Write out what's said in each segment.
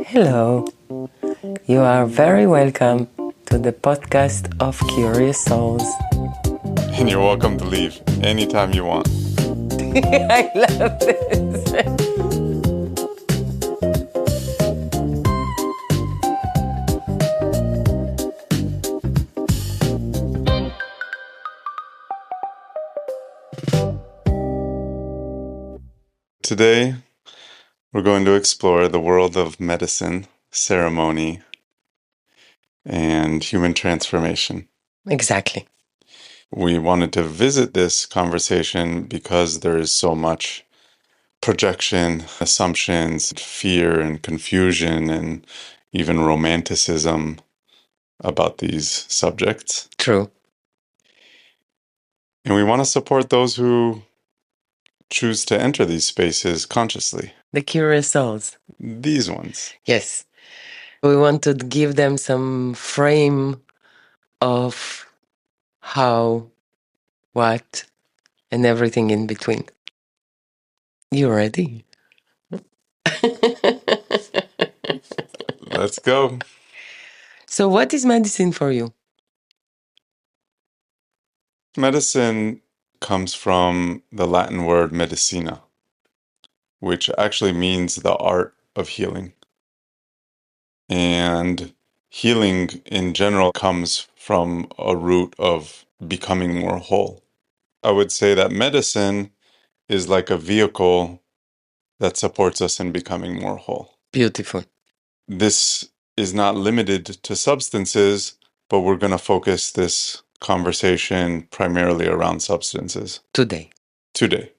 Hello, you are very welcome to the podcast of Curious Souls. And you're welcome to leave anytime you want. I love this. Today, we're going to explore the world of medicine, ceremony, and human transformation. Exactly. We wanted to visit this conversation because there is so much projection, assumptions, fear, and confusion, and even romanticism about these subjects. True. And we want to support those who choose to enter these spaces consciously. The Curious Souls. These ones. Yes. We want to give them some frame of how, what, and everything in between. You ready? Let's go. So, what is medicine for you? Medicine comes from the Latin word medicina, which actually means the art of healing. And healing in general comes from a root of becoming more whole. I would say that medicine is like a vehicle that supports us in becoming more whole. Beautiful. This is not limited to substances, but we're going to focus this conversation primarily around substances Today. today.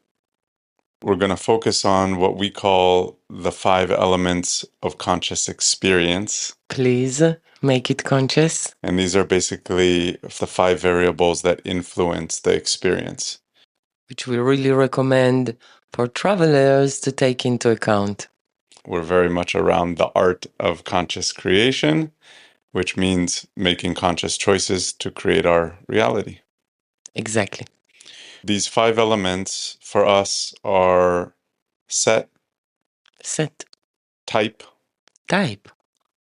We're going to focus on what we call the 5 elements of conscious experience. Please make it conscious. And these are basically the 5 variables that influence the experience, which we really recommend for travelers to take into account. We're very much around the art of conscious creation, which means making conscious choices to create our reality. Exactly. These 5 elements for us are set, Set, type, type,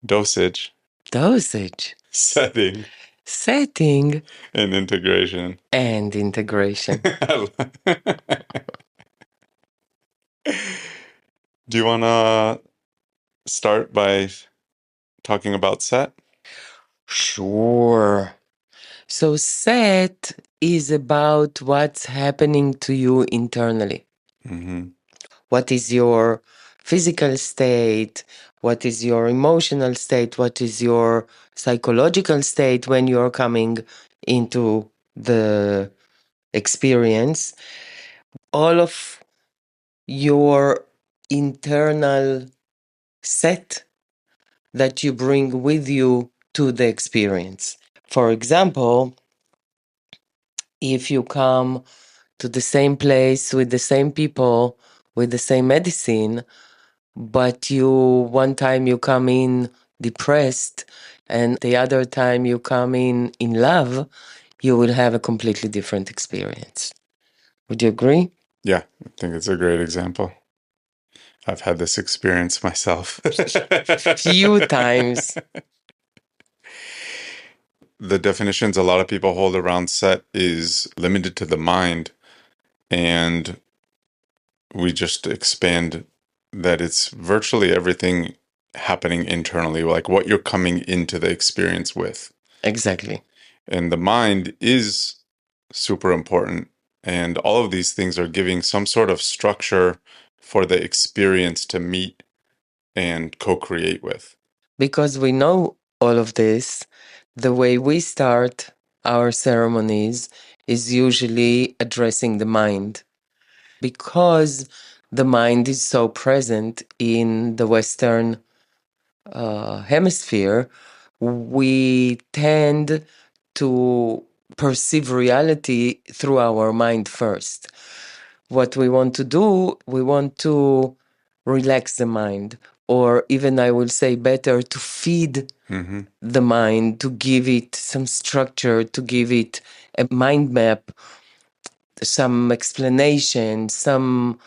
dosage, dosage, setting, setting, and integration. and integration. Do you want to start by talking about set? Sure. So, set is about what's happening to you internally. Mm-hmm. What is your physical state? What is your emotional state? What is your psychological state when you're coming into the experience? All of your internal set that you bring with you to the experience. For example, if you come to the same place with the same people, with the same medicine, but you one time you come in depressed and the other time you come in love, you will have a completely different experience. Would you agree? Yeah, I think it's a great example. I've had this experience myself. Few times. The definitions a lot of people hold around set is limited to the mind, and we just expand that it's virtually everything happening internally, like what you're coming into the experience with. Exactly. And the mind is super important. And all of these things are giving some sort of structure for the experience to meet and co-create with. Because we know all of this, the way we start our ceremonies is usually addressing the mind. Because the mind is so present in the Western hemisphere, we tend to perceive reality through our mind first. What we want to do, we want to relax the mind, or even I will say better, to feed Mm-hmm. the mind, to give it some structure, to give it a mind map, some explanation, some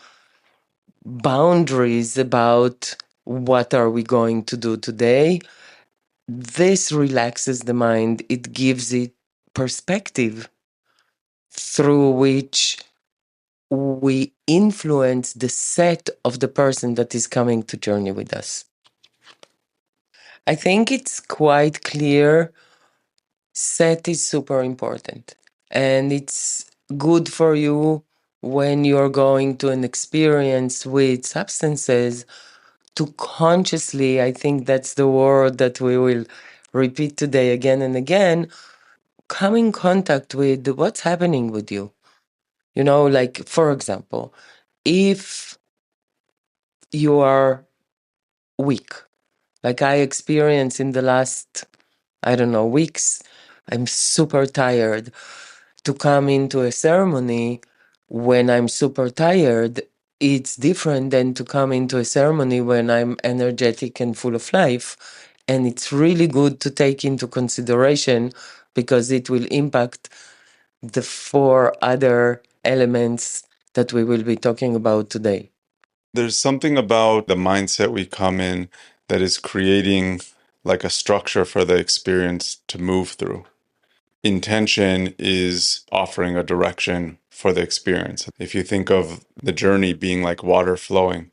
boundaries about what are we going to do today? This relaxes the mind, it gives it perspective through which we influence the set of the person that is coming to journey with us. I think it's quite clear set is super important, and it's good for you when you're going to an experience with substances to consciously, I think that's the word that we will repeat today again and again, come in contact with what's happening with you. You know, like, for example, if you are weak, like I experienced in the last, I don't know, weeks, I'm super tired. To come into a ceremony when I'm super tired, it's different than to come into a ceremony when I'm energetic and full of life. And it's really good to take into consideration because it will impact the four other elements that we will be talking about today. There's something about the mindset we come in that is creating like a structure for the experience to move through. Intention is offering a direction for the experience. If you think of the journey being like water flowing,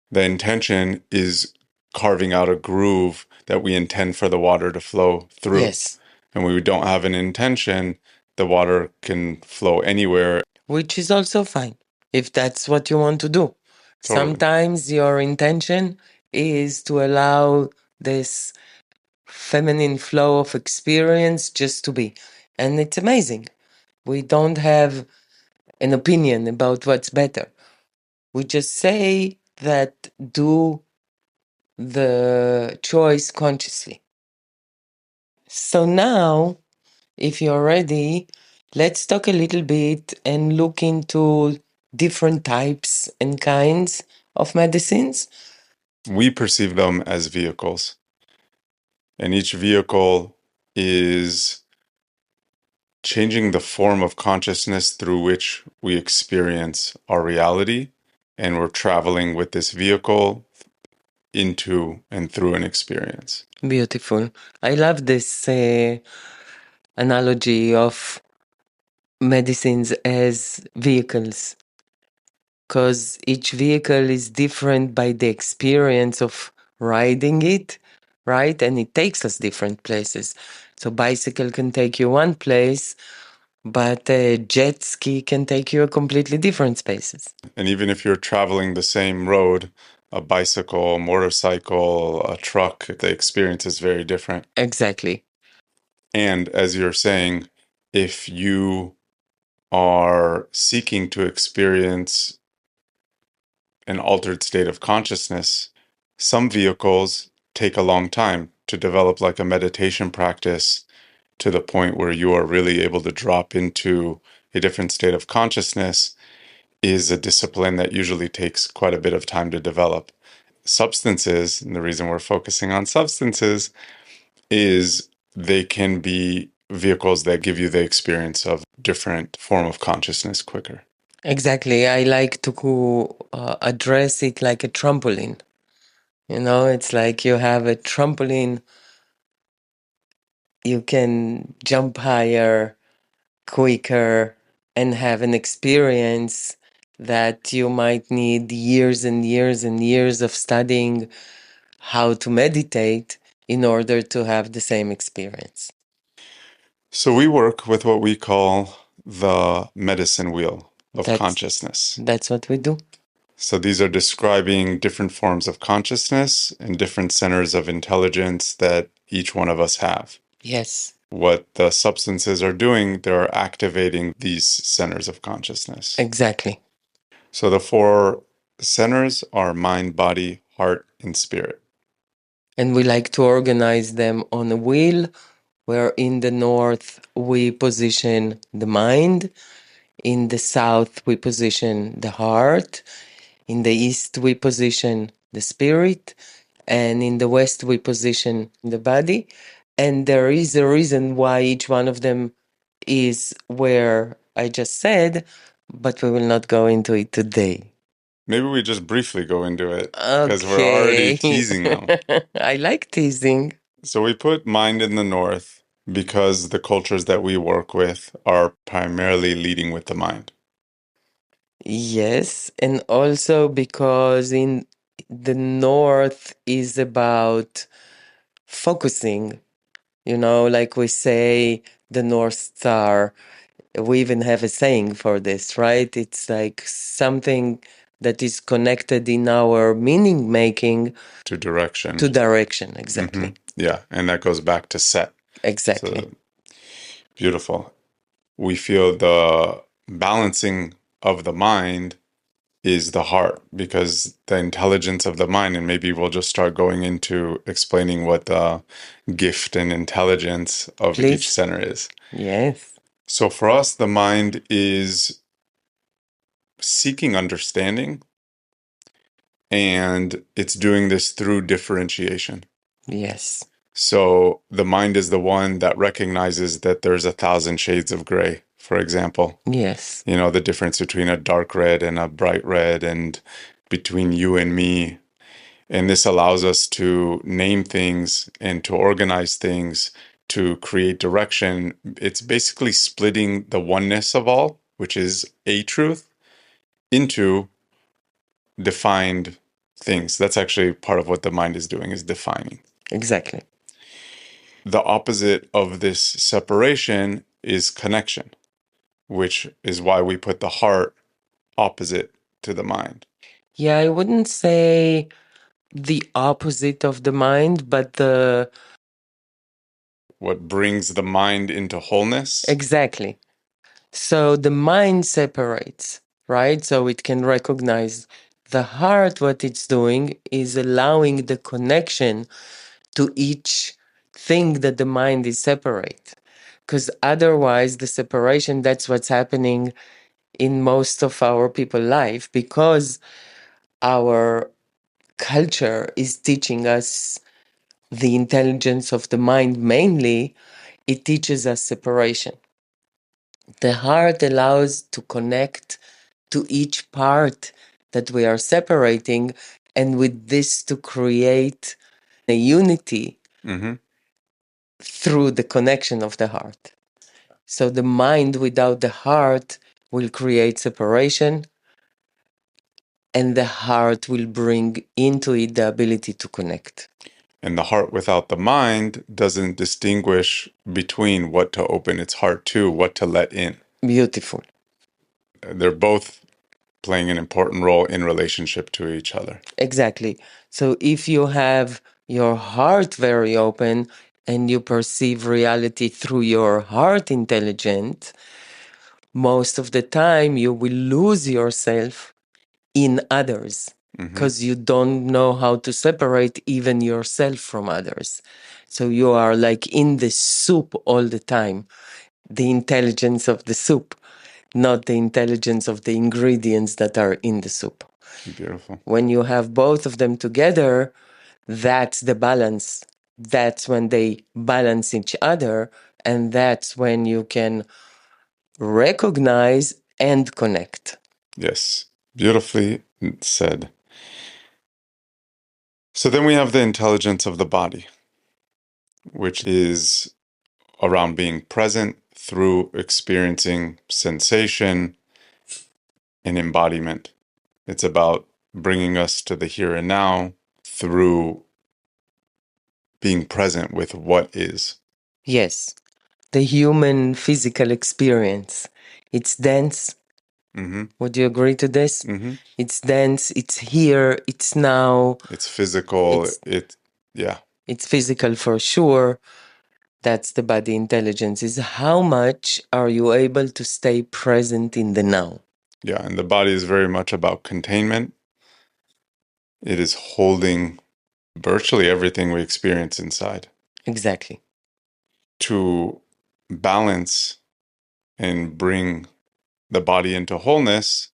the intention is carving out a groove that we intend for the water to flow through. Yes. And when we don't have an intention, the water can flow anywhere. Which is also fine if that's what you want to do. Totally. Sometimes your intention is to allow this feminine flow of experience just to be. And it's amazing. We don't have an opinion about what's better. We just say that do the choice consciously. So now, if you're ready, let's talk a little bit and look into different types and kinds of medicines. We perceive them as vehicles, and each vehicle is changing the form of consciousness through which we experience our reality, and we're traveling with this vehicle into and through an experience. Beautiful. I love this analogy of medicines as vehicles because each vehicle is different by the experience of riding it, right? And it takes us different places. So bicycle can take you one place, but a jet ski can take you a completely different spaces. And even if you're traveling the same road, a bicycle, a motorcycle, a truck, the experience is very different. Exactly. And as you're saying, if you are seeking to experience an altered state of consciousness, some vehicles take a long time to develop, like a meditation practice, to the point where you are really able to drop into a different state of consciousness is a discipline that usually takes quite a bit of time to develop. Substances, and the reason we're focusing on substances, is they can be vehicles that give you the experience of different form of consciousness quicker. Exactly. I like to address it like a trampoline. You know, it's like you have a trampoline, you can jump higher, quicker, and have an experience that you might need years and years and years of studying how to meditate in order to have the same experience. So we work with what we call the medicine wheel of That's consciousness. that's what we do. So these are describing different forms of consciousness and different centers of intelligence that each one of us have. Yes. What the substances are doing, they're activating these centers of consciousness. Exactly. So the four centers are mind, body, heart, and spirit. And we like to organize them on a wheel where in the north we position the mind, in the south we position the heart, in the east we position the spirit, and in the west we position the body. And there is a reason why each one of them is where I just said, but we will not go into it today. Maybe we just briefly go into it because we're already Okay. teasing them. I like teasing. So we put mind in the north because the cultures that we work with are primarily leading with the mind. Yes, and also because in the north is about focusing, like we say the North Star. We even have a saying for this, right? It's like something that is connected in our meaning making To direction. to direction. Hmm. Exactly. Yeah, and that goes back to set. Exactly. So beautiful. We feel the balancing of the mind is the heart because the intelligence of the mind, and maybe we'll just start going into explaining what the gift and intelligence of each Please. center is. Yes. So for us, the mind is seeking understanding, and it's doing this through differentiation. Yes. So the mind is the one that recognizes that there's 1,000 shades of gray, for example. Yes. You know, the difference between a dark red and a bright red, and between you and me. And this allows us to name things and to organize things, to create direction. It's basically splitting the oneness of all, which is a truth, into defined things. That's actually part of what the mind is doing, is defining. Exactly. The opposite of this separation is connection, which is why we put the heart opposite to the mind. Yeah, I wouldn't say the opposite of the mind, but the What brings the mind into wholeness. exactly. So the mind separates, right? So it can recognize the heart. What it's doing is allowing the connection to each thing that the mind is separate. Because otherwise, the separation, that's what's happening in most of our people life, because our culture is teaching us the intelligence of the mind mainly. It teaches us separation. The heart allows to connect to each part that we are separating, and with this to create a unity Mm-hmm. through the connection of the heart. So the mind without the heart will create separation, and the heart will bring into it the ability to connect. And the heart without the mind doesn't distinguish between what to open its heart to, what to let in. Beautiful. They're both playing an important role in relationship to each other. Exactly. So if you have your heart very open and you perceive reality through your heart intelligence, most of the time you will lose yourself in others Mm-hmm. because you don't know how to separate even yourself from others. So you are like in the soup all the time, the intelligence of the soup, not the intelligence of the ingredients that are in the soup. Beautiful. When you have both of them together, that's the balance. That's when they balance each other, and that's when you can recognize and connect. Yes. Beautifully said. So then we have the intelligence of the body, which is around being present through experiencing sensation and embodiment. It's about bringing us to the here and now through being present with what is. Yes, the human physical experience. It's dense. Mm-hmm. Would you agree to this? Mm-hmm. It's dense, it's here, it's now, It's physical. it's Yeah. it's physical for sure. That's the body intelligence, is how much are you able to stay present in the now. Yeah. And the body is very much about containment. It is holding virtually everything we experience inside. Exactly. To balance and bring the body into wholeness,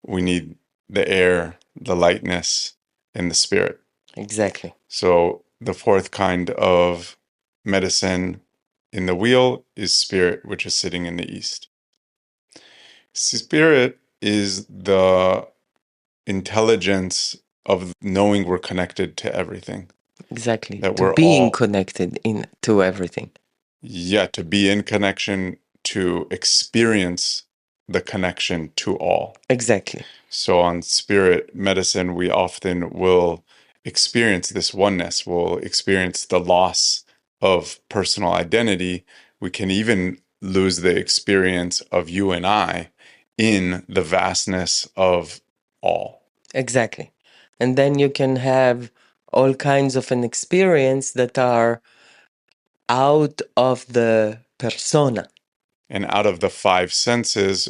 we need the air, the lightness, and the spirit. Exactly. So the fourth kind of medicine in the wheel is spirit, which is sitting in the east. Spirit is the intelligence of knowing we're connected to everything. Exactly. That To we're being all, connected in to everything. yeah, to be in connection, to experience the connection to all. Exactly. So on spirit medicine, we often will experience this oneness, we'll experience the loss of personal identity. We can even lose the experience of you and I in the vastness of all. Exactly. And then you can have all kinds of an experience that are out of the persona. And out of the five senses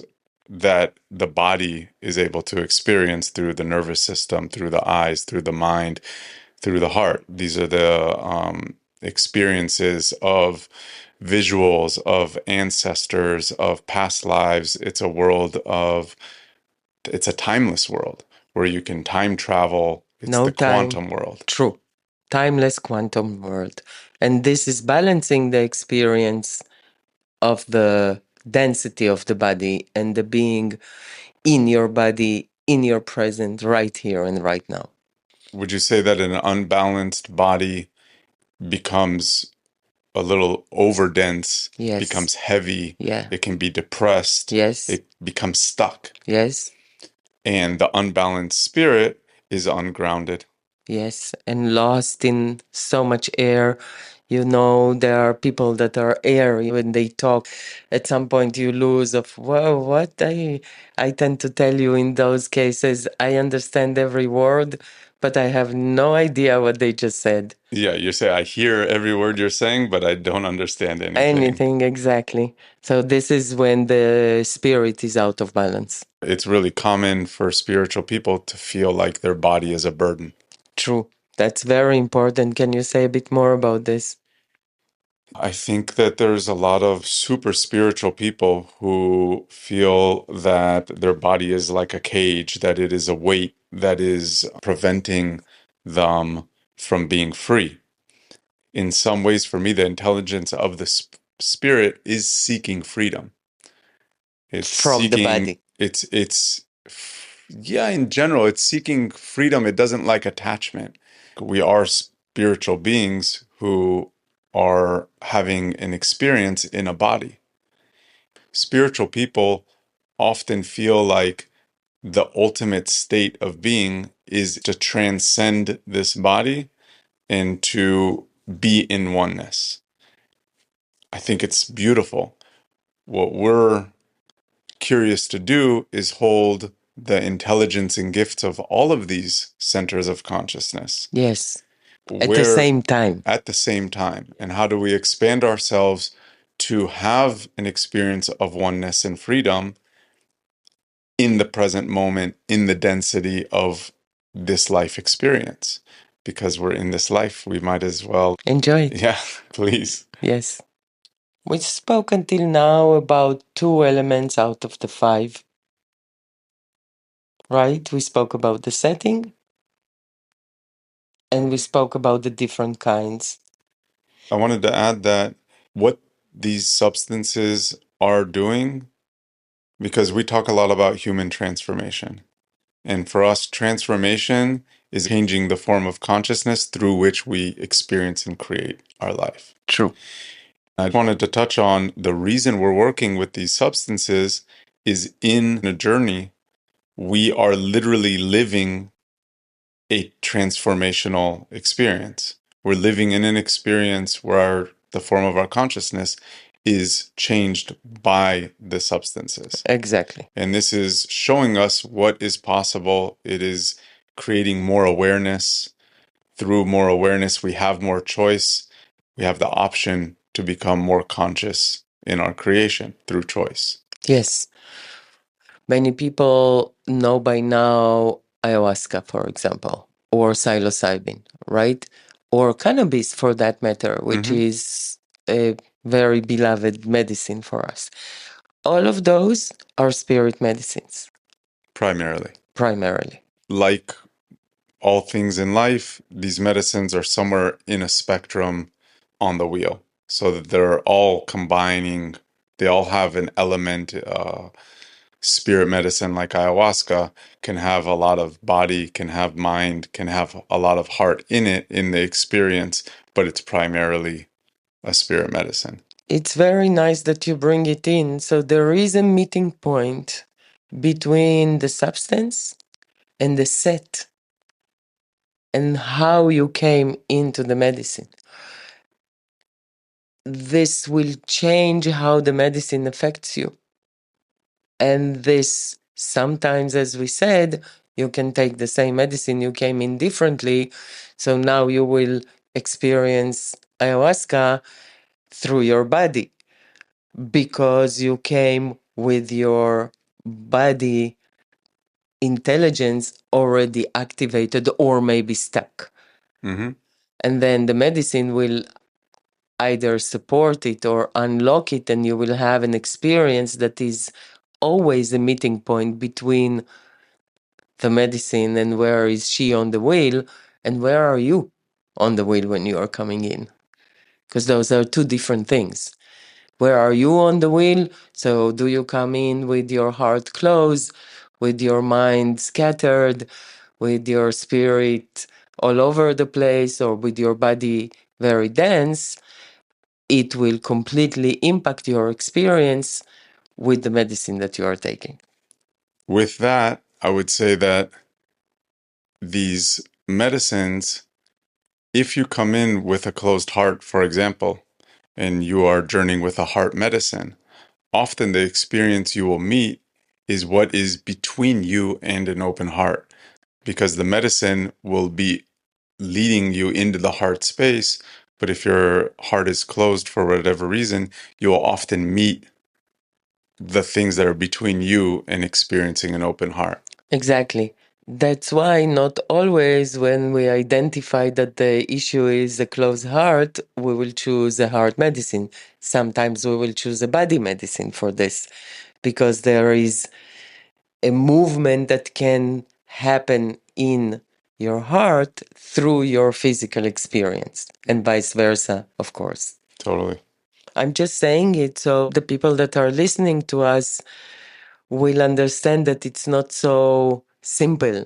that the body is able to experience through the nervous system, through the eyes, through the mind, through the heart. These are the experiences of visuals, of ancestors, of past lives. It's a timeless world where you can time travel. It's No the time. quantum world. True. Timeless quantum world. And this is balancing the experience of the density of the body and the being in your body, in your present, right here and right now. Would you say that an unbalanced body becomes a little overdense, Yes. becomes heavy, Yeah. it can be depressed, Yes. it becomes stuck? Yes. And the unbalanced spirit is ungrounded. Yes. And lost in so much air. You know, there are people that are airy when they talk. At some point, you lose of, whoa, what? I tend to tell you in those cases, I understand every word, but I have no idea what they just said. Yeah, you say, I hear every word you're saying, but I don't understand anything. Anything, exactly. So this is when the spirit is out of balance. It's really common for spiritual people to feel like their body is a burden. True. That's very important. Can you say a bit more about this? I think that there's a lot of super spiritual people who feel that their body is like a cage, that it is a weight that is preventing them from being free. In some ways, for me, the intelligence of the spirit is seeking freedom. It's From the seeking, body. yeah, in general, it's seeking freedom. It doesn't like attachment. We are spiritual beings who are having an experience in a body. Spiritual people often feel like the ultimate state of being is to transcend this body and to be in oneness. I think it's beautiful. What we're curious to do is hold the intelligence and gifts of all of these centers of consciousness Yes. At the where same time. at the same time. And how do we expand ourselves to have an experience of oneness and freedom in the present moment, in the density of this life experience? Because we're in this life, we might as well. Enjoy it. Yeah, please. Yes. We spoke until now about two elements out of the five, right? We spoke about the setting and we spoke about the different kinds. I wanted to add that what these substances are doing, because we talk a lot about human transformation. And for us, transformation is changing the form of consciousness through which we experience and create our life. True. I wanted to touch on the reason we're working with these substances is in a journey, we are literally living a transformational experience. We're living in an experience where the form of our consciousness is changed by the substances. Exactly. And this is showing us what is possible. It is creating more awareness. Through more awareness, we have more choice. We have the option to become more conscious in our creation through choice. Yes. Many people know by now ayahuasca, for example, or psilocybin, right? Or cannabis for that matter, which Mm-hmm. is a very beloved medicine for us. All of those are spirit medicines, Primarily. primarily. Like all things in life, these medicines are somewhere in a spectrum on the wheel. So that they're all combining, they all have an element, spirit medicine like ayahuasca can have a lot of body, can have mind, can have a lot of heart in it in the experience, but it's primarily a spirit medicine. It's very nice that you bring it in. So there is a meeting point between the substance and the set and how you came into the medicine. This will change how the medicine affects you. And this sometimes, as we said, you can take the same medicine, you came in differently. So now you will experience ayahuasca through your body because you came with your body intelligence already activated or maybe stuck. Mm-hmm. And then the medicine will either support it or unlock it, and you will have an experience that is always a meeting point between the medicine and where is she on the wheel and where are you on the wheel when you are coming in. Because those are two different things. Where are you on the wheel? So, do you come in with your heart closed, with your mind scattered, with your spirit all over the place, or with your body very dense? It will completely impact your experience with the medicine that you are taking. With that, I would say that these medicines, if you come in with a closed heart, for example, and you are journeying with a heart medicine, often the experience you will meet is what is between you and an open heart, because the medicine will be leading you into the heart space. But if your heart is closed for whatever reason, you will often meet the things that are between you and experiencing an open heart. Exactly. That's why not always when we identify that the issue is a closed heart, we will choose a heart medicine. Sometimes we will choose a body medicine for this because there is a movement that can happen in your heart through your physical experience and vice versa, of course. Totally. I'm just saying it so the people that are listening to us will understand that it's not so simple.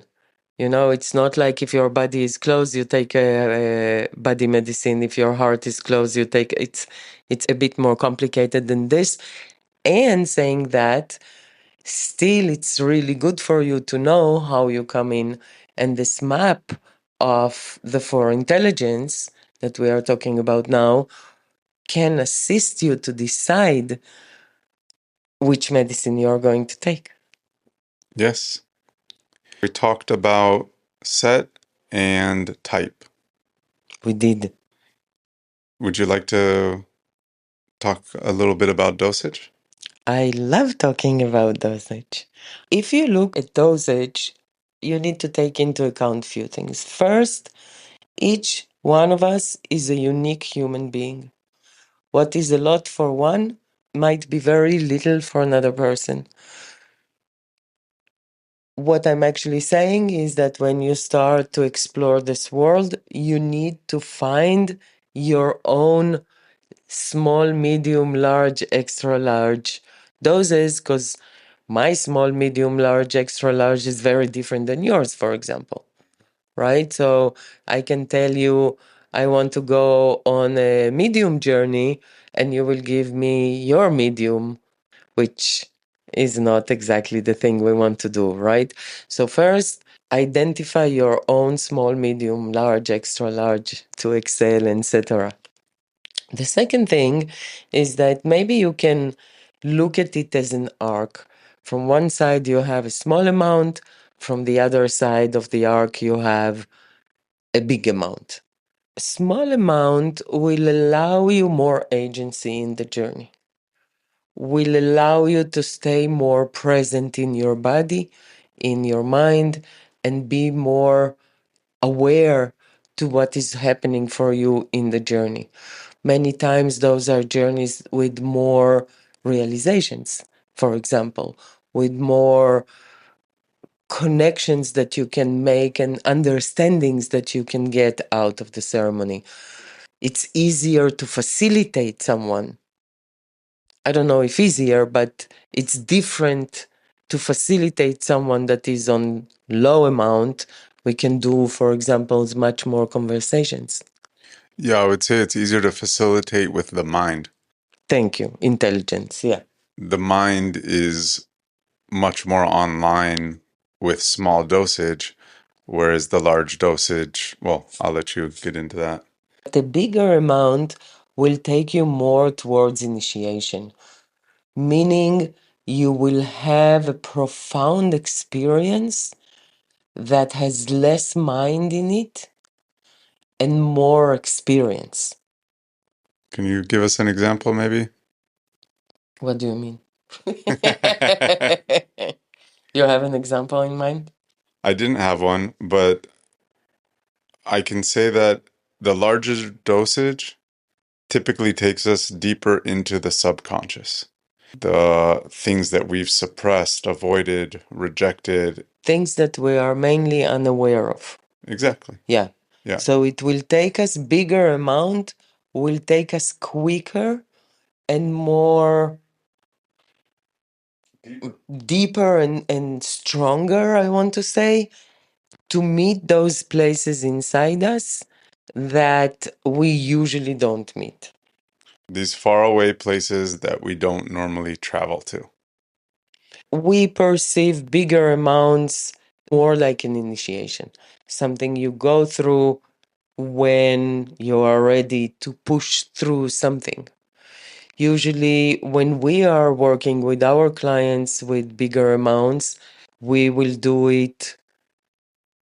You know, it's not like if your body is closed, you take a body medicine. If your heart is closed, you take it's a bit more complicated than this. And saying that, still, it's really good for you to know how you come in. And this map of the four intelligence that we are talking about now can assist you to decide which medicine you are going to take. Yes. We talked about set and type. We did. Would you like to talk a little bit about dosage? I love talking about dosage. If you look at dosage, you need to take into account a few things. First, each one of us is a unique human being. What is a lot for one might be very little for another person. What I'm actually saying is that when you start to explore this world, you need to find your own small, medium, large, extra large doses because my small, medium, large, extra large is very different than yours, for example. Right? So I can tell you, I want to go on a medium journey, and you will give me your medium, which is not exactly the thing we want to do, right? So, first, identify your own small, medium, large, extra large, to excel, etc. The second thing is that maybe you can look at it as an arc. From one side, you have a small amount, from the other side of the arc, you have a big amount. A small amount will allow you more agency in the journey, will allow you to stay more present in your body, in your mind, and be more aware to what is happening for you in the journey. Many times, those are journeys with more realizations, for example, with more connections that you can make and understandings that you can get out of the ceremony. It's easier to facilitate someone. I don't know if easier, but it's different To facilitate someone that is on low amount, we can do, for example, much more conversations. Yeah, I would say it's easier to facilitate with the mind. Thank you. Intelligence. Yeah. The mind is much more online with small dosage, whereas the large dosage, well, I'll let you get into that. The bigger amount will take you more towards initiation, meaning you will have a profound experience that has less mind in it and more experience. Can you give us an example, maybe? What do you mean? You have an example in mind? I didn't have one, but I can say that the larger dosage typically takes us deeper into the subconscious. The things that we've suppressed, avoided, rejected. Things that we are mainly unaware of. Exactly. Yeah. Yeah. So it will take us bigger amount, will take us quicker and more deeper and stronger, I want to say, to meet those places inside us that we usually don't meet. These faraway places that we don't normally travel to. We perceive bigger amounts more like an initiation, something you go through when you are ready to push through something. Usually, when we are working with our clients with bigger amounts, we will do it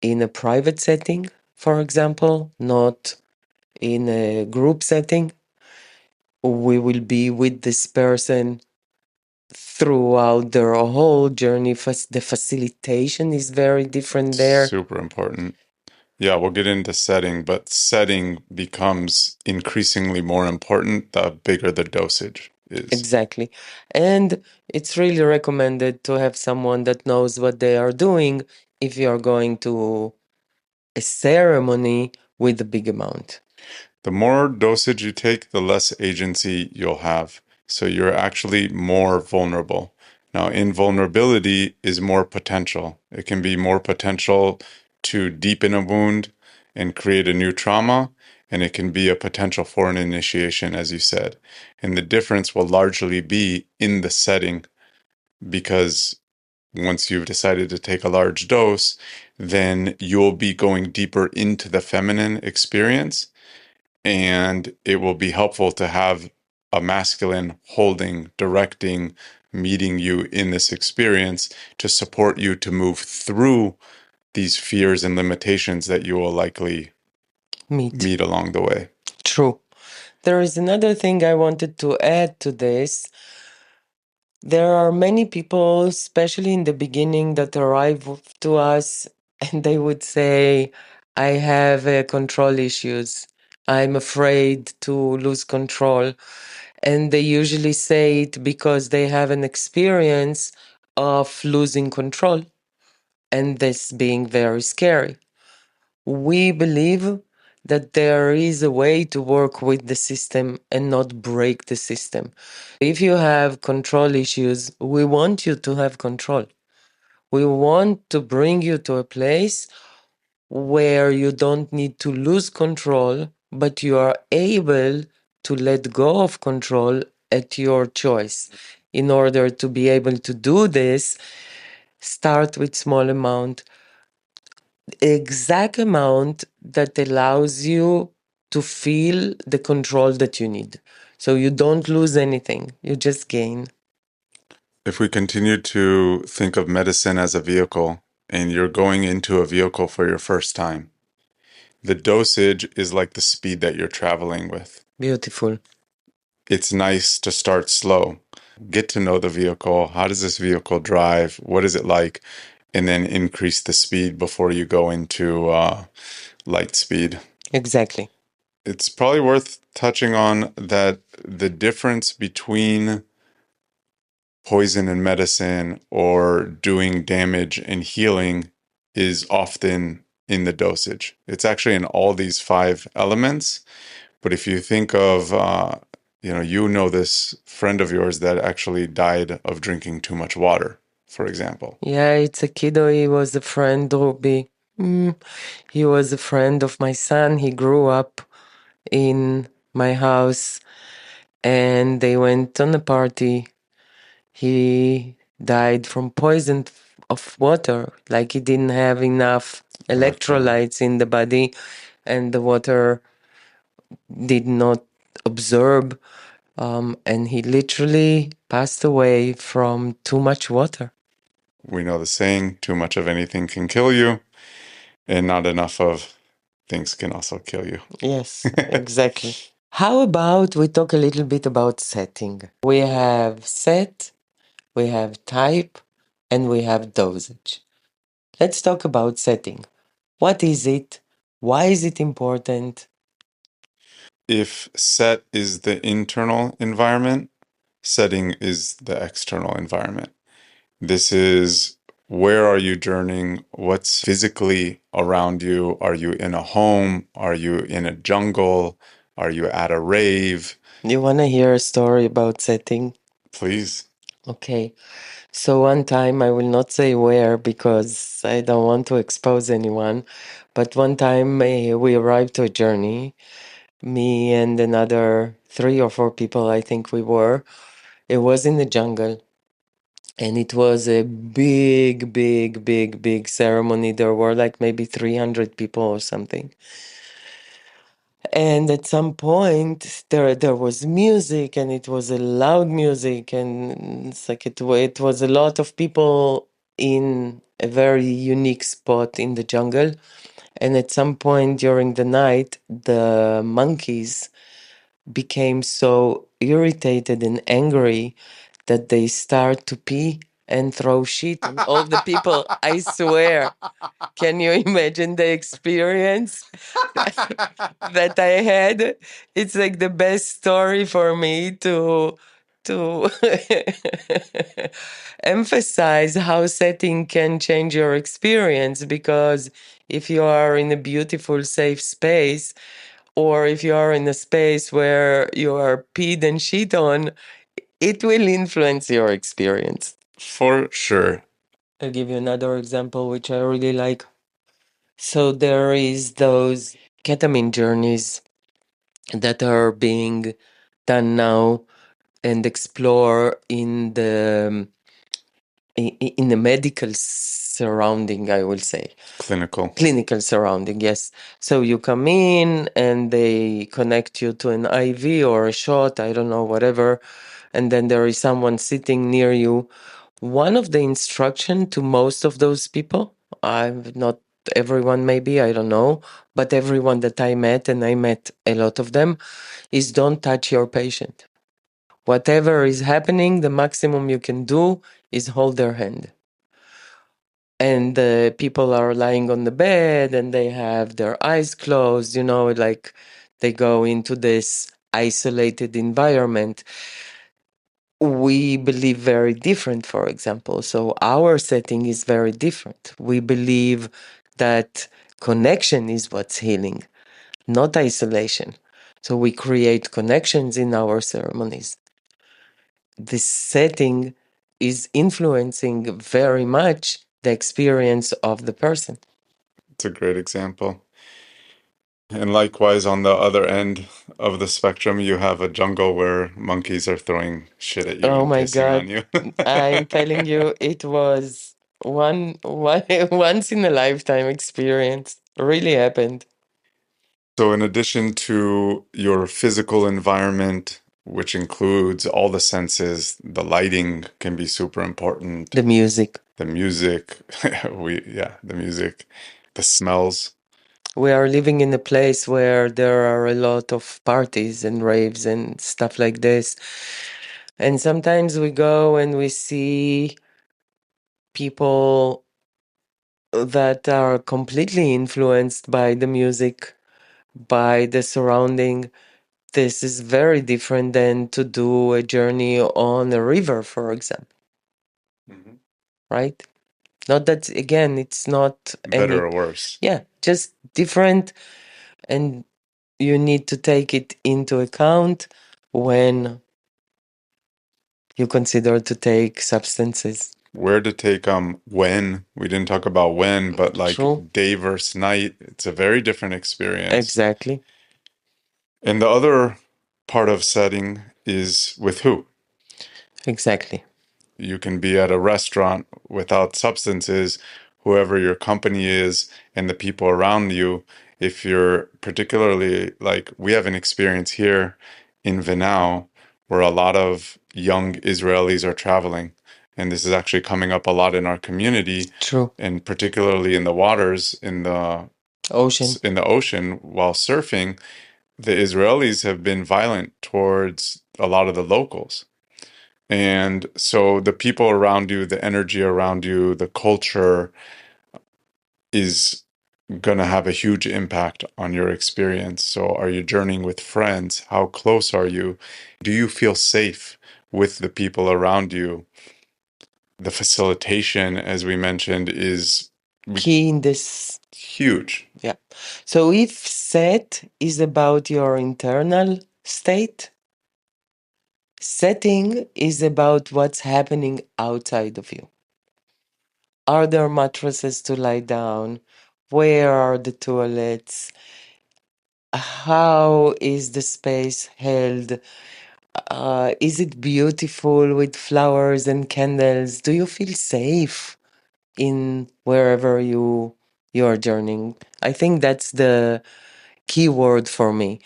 in a private setting, for example, not in a group setting. We will be with this person throughout their whole journey. The facilitation is very different there. Super important. Yeah, we'll get into setting, but setting becomes increasingly more important the bigger the dosage is. Exactly. And it's really recommended to have someone that knows what they are doing if you're going to a ceremony with a big amount. The more dosage you take, the less agency you'll have. So you're actually more vulnerable. Now, invulnerability is more potential. It can be more potential to deepen a wound and create a new trauma, and it can be a potential for an initiation, as you said. And the difference will largely be in the setting because once you've decided to take a large dose, then you'll be going deeper into the feminine experience, and it will be helpful to have a masculine holding, directing, meeting you in this experience to support you to move through these fears and limitations that you will likely meet along the way. True. There is another thing I wanted to add to this. There are many people, especially in the beginning, that arrive to us and they would say, I have control issues. I'm afraid to lose control. And they usually say it because they have an experience of losing control and this being very scary. We believe that there is a way to work with the system and not break the system. If you have control issues, we want you to have control. We want to bring you to a place where you don't need to lose control, but you are able to let go of control at your choice. In order to be able to do this, start with small amount, exact amount that allows you to feel the control that you need. So you don't lose anything, you just gain. If we continue to think of medicine as a vehicle and you're going into a vehicle for your first time, the dosage is like the speed that you're traveling with. Beautiful. It's nice to start slow. Get to know the vehicle. How does this vehicle drive? What is it like? And then increase the speed before you go into light speed. Exactly. It's probably worth touching on that the difference between poison and medicine or doing damage and healing is often in the dosage. It's actually in all these five elements. But if you think of, you know this friend of yours that actually died of drinking too much water. for example? Yeah, it's a kiddo. He was a friend, Ruby. Mm, he was a friend of my son. He grew up in my house and they went on a party. He died from poison of water, like he didn't have enough Electrolyte. electrolytes in the body and the water did not absorb. And he literally passed away from too much water. We know the saying, too much of anything can kill you, and not enough of things can also kill you. Yes, exactly. How about we talk a little bit about setting? We have set, we have type, and we have dosage. Let's talk about setting. What is it? Why is it important? If set is the internal environment, setting is the external environment. This is where are you journeying? What's physically around you? Are you in a home? Are you in a jungle? Are you at a rave? You want to hear a story about setting? Please. Okay. So one time, I will not say where because I don't want to expose anyone, but one time we arrived to a journey, me and another 3 or 4 people, I think we were. It was in the jungle and it was a big, big, big, big ceremony. There were like maybe 300 people or something. And at some point, there was music, and it was a loud music, and it's like it was a lot of people in a very unique spot in the jungle. And at some point during the night, the monkeys became so irritated and angry that they start to pee and throw shit on all the people. I swear. Can you imagine the experience that I had? It's like the best story for me to emphasize how setting can change your experience, because if you are in a beautiful safe space, or if you are in a space where you are peed and shit on, it will influence your experience. For sure. I'll give you another example which I really like. So there is those ketamine journeys that are being done now and explore in the medical surrounding, I will say. Clinical surrounding, yes. So you come in and they connect you to an IV or a shot, I don't know, whatever, and then there is someone sitting near you. One of the instruction to most of those people, I've not everyone maybe, I don't know, but everyone that I met, and I met a lot of them, is don't touch your patient. Whatever is happening, the maximum you can do is hold their hand. And the people are lying on the bed and they have their eyes closed, like they go into this isolated environment. We believe very different, for example. So our setting is very different. We believe that connection is what's healing, not isolation. So we create connections in our ceremonies. This setting is influencing very much the experience of the person. It's a great example. And likewise, on the other end of the spectrum, you have a jungle where monkeys are throwing shit at you Oh and my pissing on God. you. I'm telling you, it was one once in a lifetime experience. Really happened. So, in addition to your physical environment, which includes all the senses, the lighting can be super important. The music. The music, the music, the smells. We are living in a place where there are a lot of parties and raves and stuff like this. And sometimes we go and we see people that are completely influenced by the music, by the surrounding. This is very different than to do a journey on a river, for example, Mhm. right? Not that, again, it's not Better any, or worse. yeah, just different. And you need to take it into account when you consider to take substances. where to take them, when. We didn't talk about when, but like True. day versus night, it's a very different experience. Exactly. And the other part of setting is with who. Exactly. You can be at a restaurant without substances, whoever your company is, and the people around you. If you're particularly like, we have an experience here in Vinau where a lot of young Israelis are traveling. And this is actually coming up a lot in our community, True. and particularly in the waters, Ocean. in the ocean while surfing, the Israelis have been violent towards a lot of the locals. And so the people around you, the energy around you, the culture is going to have a huge impact on your experience. So are you journeying with friends? How close are you? Do you feel safe with the people around you? The facilitation, as we mentioned, is Key in this. huge. Yeah. So if set is about your internal state, setting is about what's happening outside of you. Are there mattresses to lie down? Where are the toilets? How is the space held? Is it beautiful with flowers and candles? Do you feel safe in wherever you are journeying? I think that's the key word for me.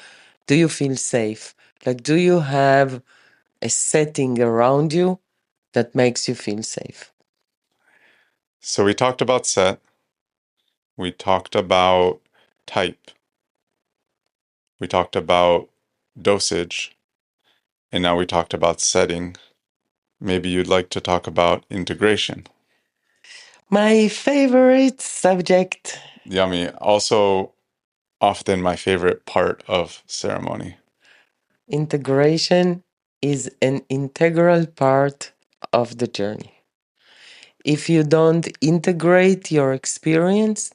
Do you feel safe? Like, do you have a setting around you that makes you feel safe? So we talked about set, we talked about type, we talked about dosage, and now we talked about setting. Maybe you'd like to talk about integration. My favorite subject. Yummy. Also, often my favorite part of ceremony. Integration is an integral part of the journey. If you don't integrate your experience,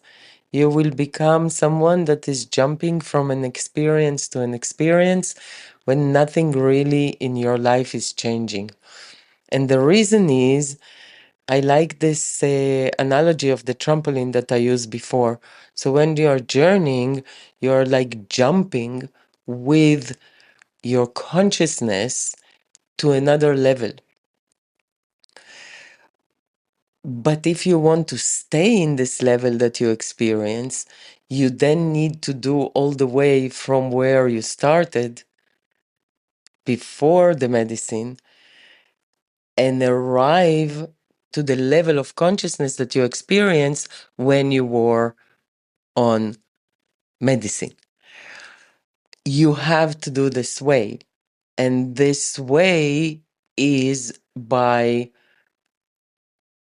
you will become someone that is jumping from an experience to an experience when nothing really in your life is changing. And the reason is, I like this analogy of the trampoline that I used before. So when you're journeying, you're like jumping with your consciousness to another level. But if you want to stay in this level that you experience, you then need to do all the way from where you started before the medicine and arrive to the level of consciousness that you experience when you were on medicine. You have to do this way. And this way is by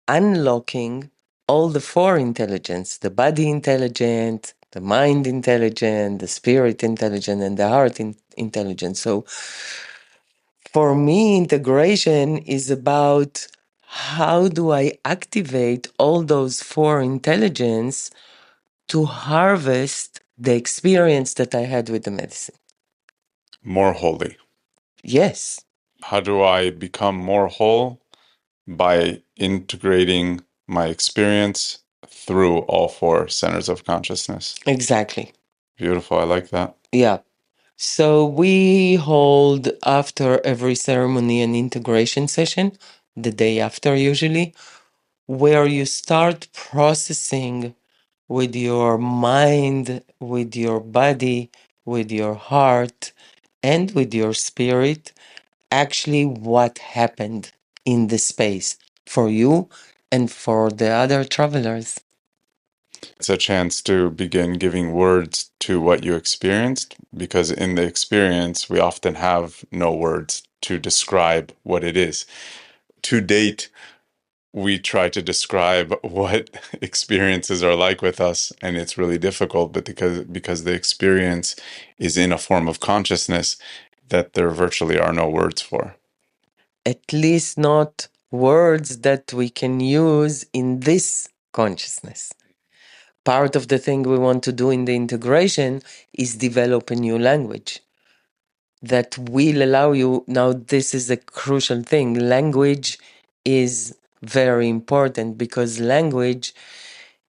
unlocking all the four intelligence, the body intelligent, the mind intelligent, the spirit intelligent, and the heart intelligent. So for me, integration is about how do I activate all those four intelligence to harvest the experience that I had with the medicine. More holy. Yes, How do I become more whole? By integrating my experience through all four centers of consciousness. exactly. Beautiful. I like that. Yeah. So we hold after every ceremony an integration session, the day after usually, where you start processing with your mind, with your body, with your heart, and with your spirit, actually what happened in the space for you and for the other travelers. It's a chance to begin giving words to what you experienced, because in the experience, we often have no words to describe what it is. To date, we try to describe what experiences are like with us, and it's really difficult, but because the experience is in a form of consciousness that there virtually are no words for. At least not words that we can use in this consciousness. Part of the thing we want to do in the integration is develop a new language that will allow you. Now, this is a crucial thing. Language is Very important because language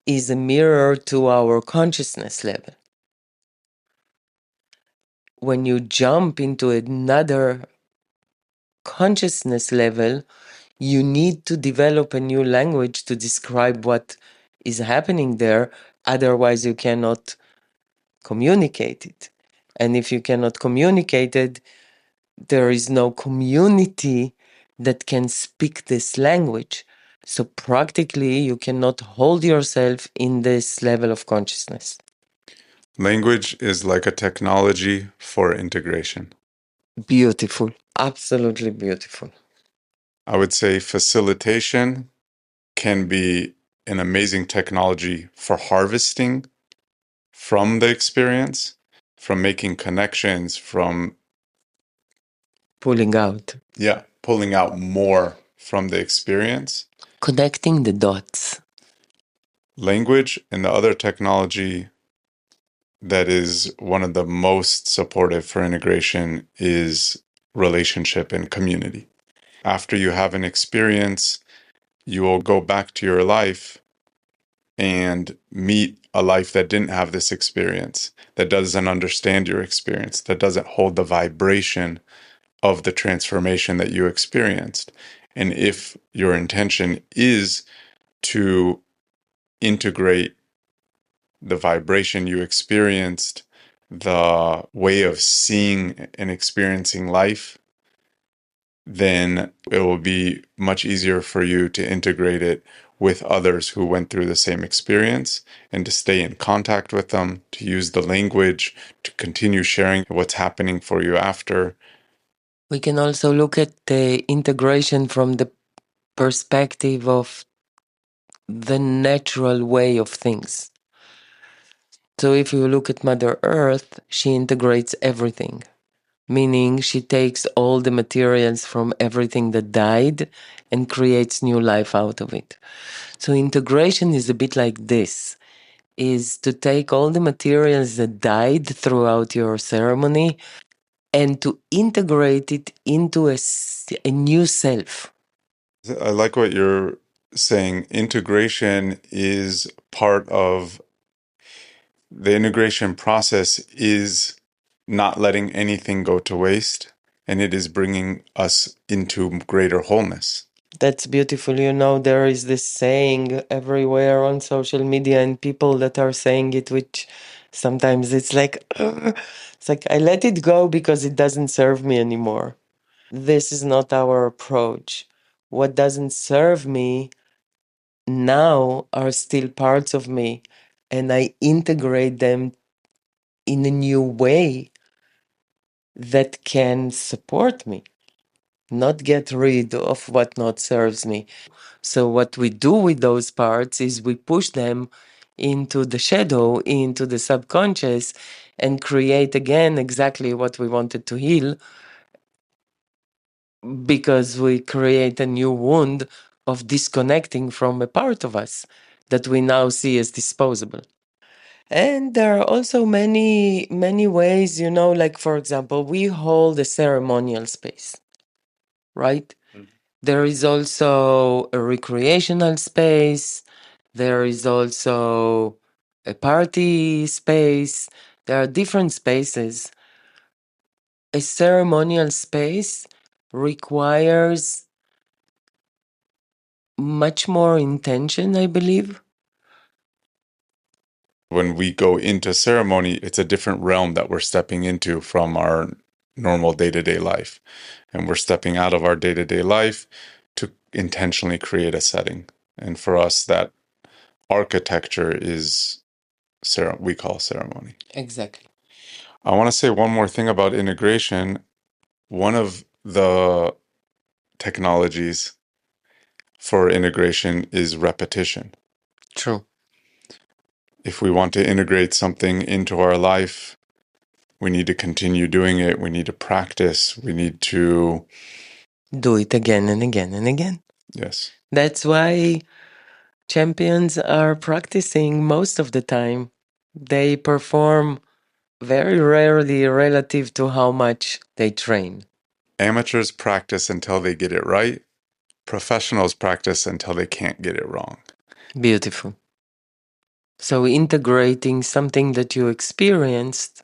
is a mirror to our consciousness level. When you jump into another consciousness level, you need to develop a new language to describe what is happening there. Otherwise, you cannot communicate it. And if you cannot communicate it, there is no community that can speak this language. So practically, you cannot hold yourself in this level of consciousness. Language is like a technology for integration. Beautiful. Absolutely beautiful. I would say facilitation can be an amazing technology for harvesting from the experience, from making connections, from Pulling out. pulling out more from the experience. Connecting the dots. Language and the other technology that is one of the most supportive for integration is relationship and community. After you have an experience, you will go back to your life and meet a life that didn't have this experience, that doesn't understand your experience, that doesn't hold the vibration of the transformation that you experienced. And if your intention is to integrate the vibration you experienced, the way of seeing and experiencing life, then it will be much easier for you to integrate it with others who went through the same experience and to stay in contact with them, to use the language, to continue sharing what's happening for you after. We can also look at the integration from the perspective of the natural way of things. So if you look at Mother Earth, she integrates everything, meaning she takes all the materials from everything that died and creates new life out of it. So integration is a bit like this, is to take all the materials that died throughout your ceremony and to integrate it into a new self. I like what you're saying. Integration is part of the integration process, is not letting anything go to waste, and it is bringing us into greater wholeness. That's beautiful. You know, there is this saying everywhere on social media and people that are saying it, which sometimes it's like, it's like, I let it go because it doesn't serve me anymore. This is not our approach. What doesn't serve me now are still parts of me, and I integrate them in a new way that can support me, not get rid of what not serves me. So what we do with those parts is we push them into the shadow, into the subconscious, and create again exactly what we wanted to heal, because we create a new wound of disconnecting from a part of us that we now see as disposable. And there are also many ways, you know, like for example, we hold a ceremonial space, right? There is also a recreational space. There is also a party space. There are different spaces. A ceremonial space requires much more intention, I believe. When we go into ceremony, it's a different realm that we're stepping into from our normal day-to-day life. And we're stepping out of our day-to-day life to intentionally create a setting. And for us, that architecture is we call ceremony. Exactly. I want to say one more thing about integration. One of the technologies for integration is repetition. True. If we want to integrate something into our life, we need to continue doing it. We need to practice. We need to, Do it again and again and again. yes. That's why champions are practicing most of the time. They perform very rarely relative to how much they train. Amateurs practice until they get it right. Professionals practice until they can't get it wrong. Beautiful. So integrating something that you experienced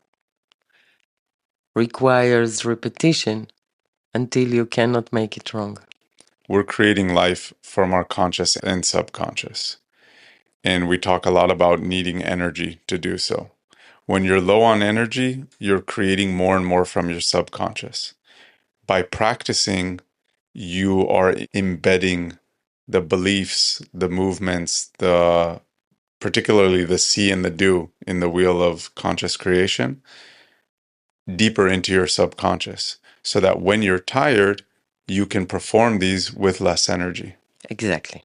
requires repetition until you cannot make it wrong. We're creating life from our conscious and subconscious. And we talk a lot about needing energy to do so. When you're low on energy, you're creating more and more from your subconscious. By practicing, you are embedding the beliefs, the movements, the particularly the see and the do in the wheel of conscious creation deeper into your subconscious so that when you're tired, you can perform these with less energy. Exactly.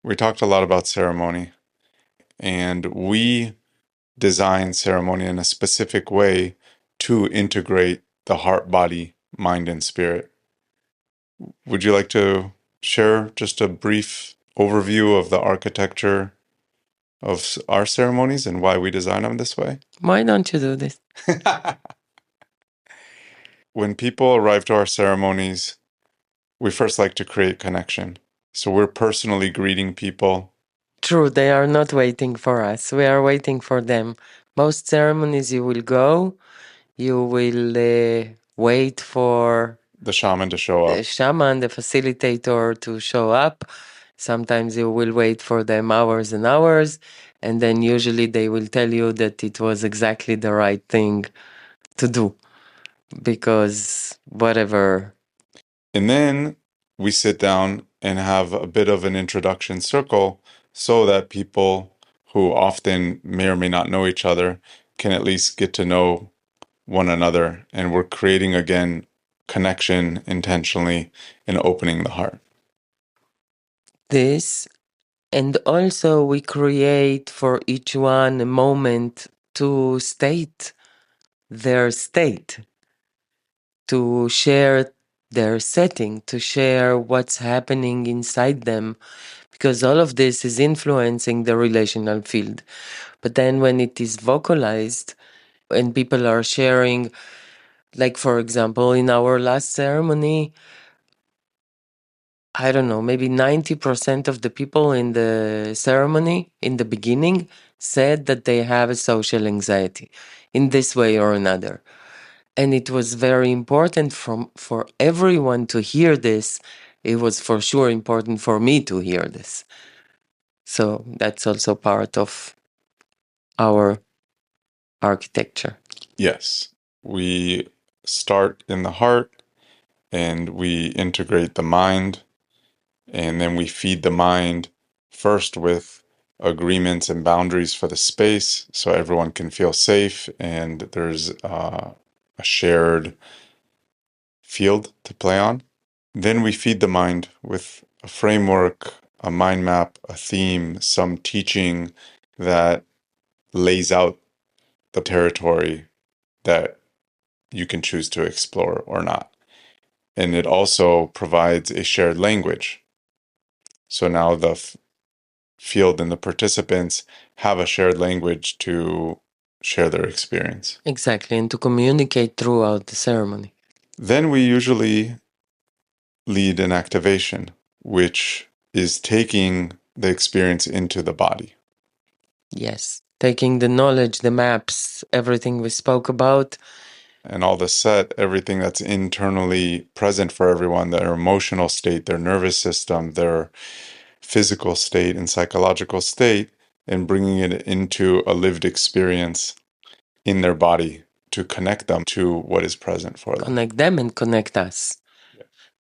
We talked a lot about ceremony, and we design ceremony in a specific way to integrate the heart, body, mind, and spirit. Would you like to share just a brief overview of the architecture of our ceremonies and why we design them this way? Why don't you do this? When people arrive to our ceremonies, we first like to create connection. So we're personally greeting people. True, they are not waiting for us. We are waiting for them. Most ceremonies you will go, you will wait for The shaman to show the up. shaman, the facilitator to show up. Sometimes you will wait for them hours and hours, and then usually they will tell you that it was exactly the right thing to do because whatever. And then we sit down and have a bit of an introduction circle so that people who often may or may not know each other can at least get to know one another. And we're creating again connection intentionally and opening the heart. This, and also we create for each one a moment to state their state, to share their setting, to share what's happening inside them, because all of this is influencing the relational field. But then when it is vocalized and people are sharing, like for example, in our last ceremony, I don't know, maybe 90% of the people in the ceremony in the beginning said that they have a social anxiety in this way or another. And it was very important for everyone to hear this. It was for sure important for me to hear this. So that's also part of our architecture. Yes, we start in the heart and we integrate the mind, and then we feed the mind first with agreements and boundaries for the space so everyone can feel safe and there's a shared field to play on. Then we feed the mind with a framework, a mind map, a theme, some teaching that lays out the territory that you can choose to explore or not. And it also provides a shared language. So now the field and the participants have a shared language to share their experience. Exactly, and to communicate throughout the ceremony. Then we usually lead an activation, which is taking the experience into the body. Yes, taking the knowledge, the maps, everything we spoke about. And all the set, everything that's internally present for everyone, their emotional state, their nervous system, their physical state and psychological state, and bringing it into a lived experience in their body to connect them to what is present for them. Connect them and connect us.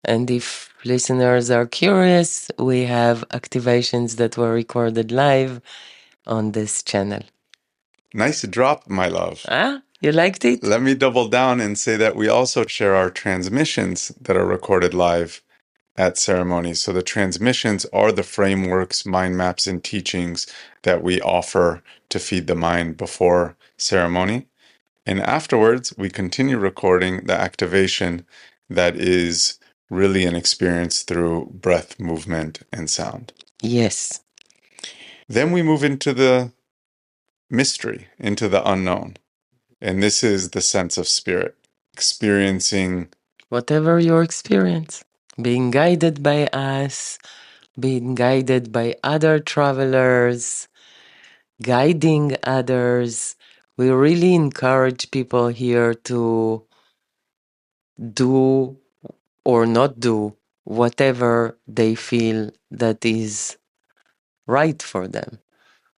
And if listeners are curious, we have activations that were recorded live on this channel. Nice drop, my love. Ah, you liked it? Let me double down and say that we also share our transmissions that are recorded live at ceremonies. So the transmissions are the frameworks, mind maps, and teachings that we offer to feed the mind before ceremony. And afterwards, we continue recording the activation that is really an experience through breath, movement, and sound. Yes. Then we move into the mystery, into the unknown. And this is the sense of spirit, experiencing Whatever your experience. being guided by us, being guided by other travelers, guiding others. We really encourage people here to do or not do whatever they feel that is right for them.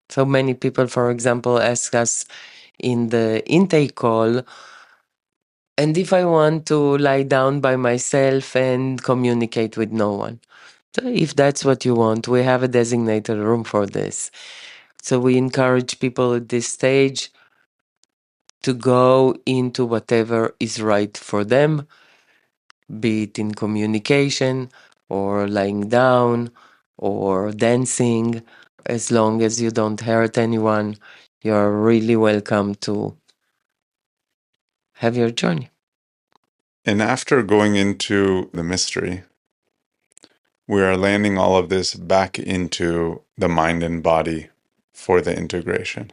So many people, for example, ask us in the intake call, and if I want to lie down by myself and communicate with no one. So if that's what you want, we have a designated room for this. So we encourage people at this stage to go into whatever is right for them, be it in communication or lying down or dancing. As long as you don't hurt anyone, you're really welcome to have your journey. And after going into the mystery, we are landing all of this back into the mind and body for the integration.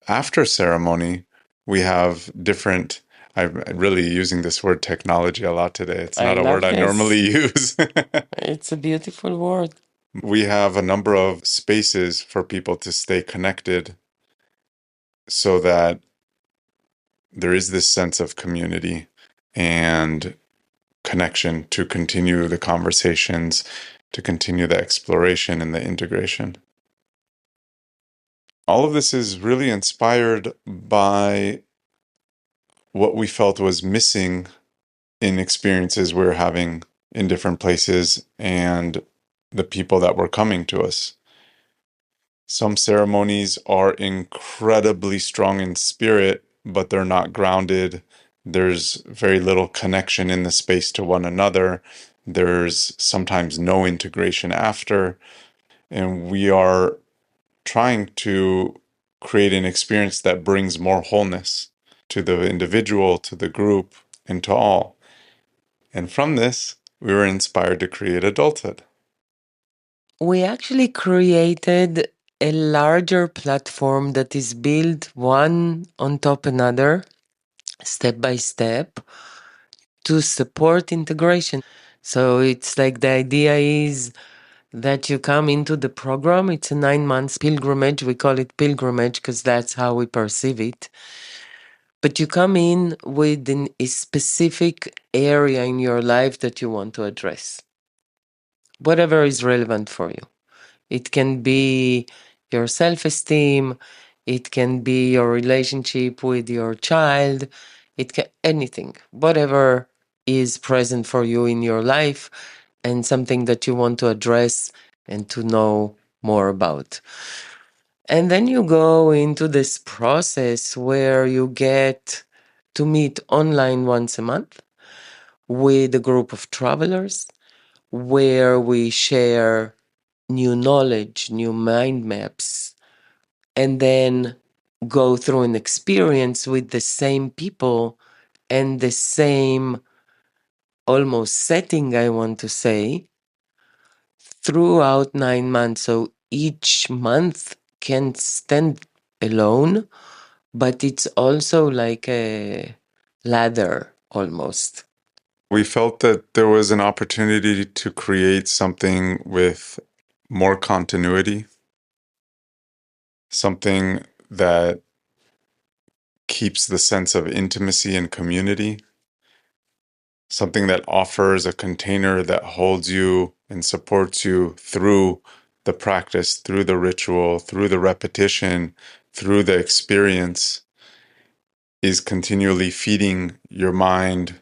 After ceremony, we have different. I'm really using this word technology a lot today. It's I not a word love I normally this. use. It's a beautiful word. We have a number of spaces for people to stay connected so that there is this sense of community and connection to continue the conversations, to continue the exploration and the integration. All of this is really inspired by what we felt was missing in experiences we're having in different places and the people that were coming to us. Some ceremonies are incredibly strong in spirit, but they're not grounded. There's very little connection in the space to one another. There's sometimes no integration after. And we are trying to create an experience that brings more wholeness to the individual, to the group, and to all. And from this, we were inspired to create adulthood. We actually created a larger platform that is built one on top another, step by step, to support integration. So it's like the idea is that you come into the program. It's a 9 months pilgrimage. We call it pilgrimage because that's how we perceive it. But you come in with a specific area in your life that you want to address, whatever is relevant for you. It can be your self esteem, it can be your relationship with your child, it can anything, whatever is present for you in your life and something that you want to address and to know more about. And then you go into this process where you get to meet online once a month with a group of travelers where we share new knowledge, new mind maps, and then go through an experience with the same people and the same almost setting, I want to say, throughout 9 months. So each month can stand alone, but it's also like a ladder almost. We felt that there was an opportunity to create something with more continuity, something that keeps the sense of intimacy and community, something that offers a container that holds you and supports you through the practice, through the ritual, through the repetition, through the experience, is continually feeding your mind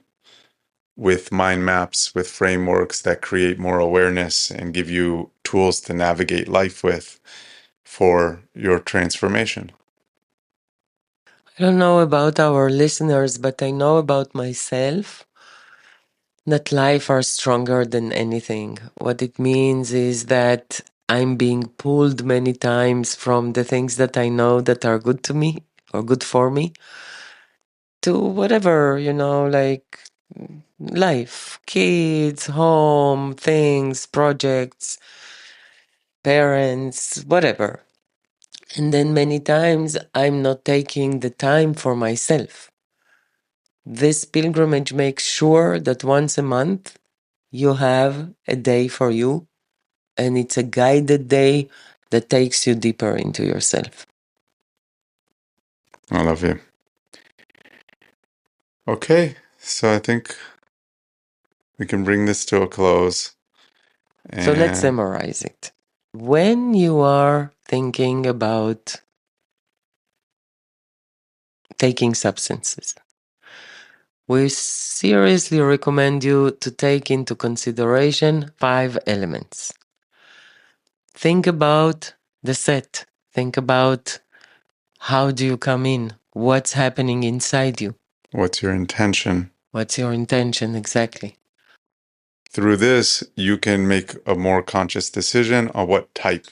with mind maps, with frameworks that create more awareness and give you tools to navigate life with for your transformation. I don't know about our listeners, but I know about myself that life are stronger than anything. What it means is that I'm being pulled many times from the things that I know that are good to me or good for me to whatever, like life, kids, home, things, projects, parents, whatever. And then many times I'm not taking the time for myself. This pilgrimage makes sure that once a month you have a day for you, and it's a guided day that takes you deeper into yourself. I love you. Okay, so I think we can bring this to a close. So let's And summarize it. When you are thinking about taking substances, we seriously recommend you to take into consideration 5 elements. Think about the set. Think about how do you come in? What's happening inside you? what's your intention? What's your intention exactly? Through this, you can make a more conscious decision on what type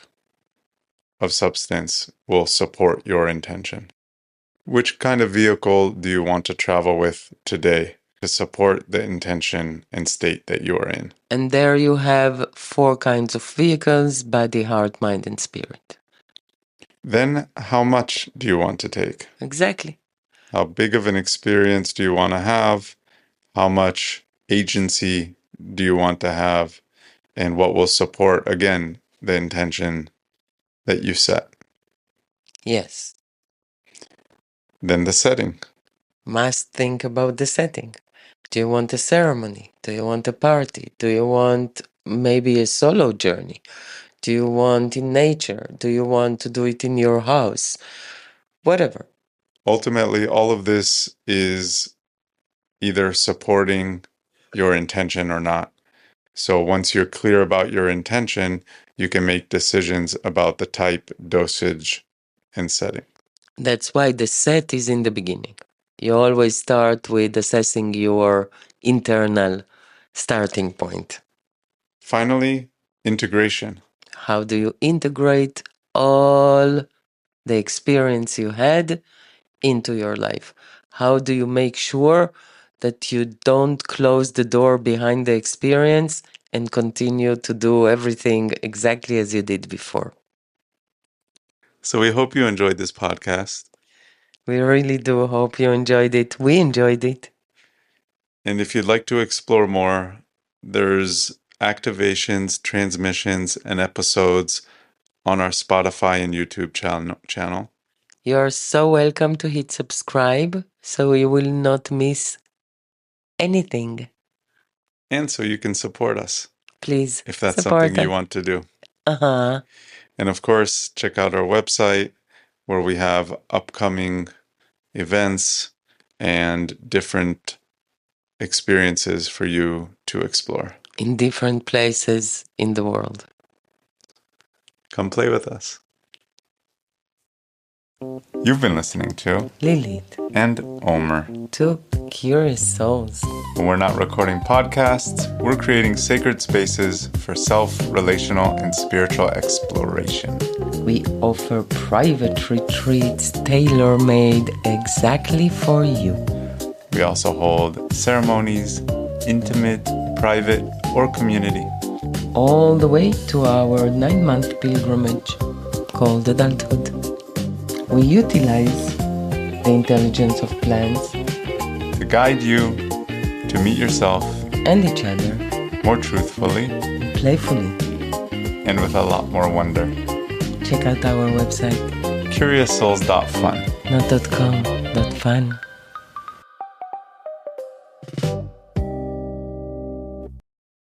of substance will support your intention. Which kind of vehicle do you want to travel with today to support the intention and state that you are in? And there you have 4 kinds of vehicles: body, heart, mind, and spirit. Then, how much do you want to take? Exactly. How big of an experience do you want to have? How much agency do you want to have? And what will support, again, the intention that you set? Yes. Then the setting. Must think about the setting. Do you want a ceremony? Do you want a party? Do you want maybe a solo journey? Do you want in nature? Do you want to do it in your house? Whatever. Ultimately, all of this is either supporting your intention or not. So once you're clear about your intention, you can make decisions about the type, dosage, and setting. That's why the set is in the beginning. You always start with assessing your internal starting point. Finally, integration. How do you integrate all the experience you had into your life? How do you make sure that you don't close the door behind the experience and continue to do everything exactly as you did before? So we hope you enjoyed this podcast. We really do hope you enjoyed it. We enjoyed it. And if you'd like to explore more, there's activations, transmissions, and episodes on our Spotify and YouTube channel. You're so welcome to hit subscribe so you will not miss anything. And so you can support us Please if that's support something you us. want to do. Uh-huh. And of course, check out our website where we have upcoming events and different experiences for you to explore. In different places in the world. Come play with us. You've been listening to Lilit and Omer. Two curious souls. When we're not recording podcasts, we're creating sacred spaces for self-relational and spiritual exploration. We offer private retreats tailor-made exactly for you. We also hold ceremonies, intimate, private, or community. All the way to our 9-month pilgrimage called adulthood. We utilize the intelligence of plants To guide you to meet yourself and each other more truthfully playfully. and with a lot more wonder. Check out our website, CuriousSouls.fun. not .com, .fun.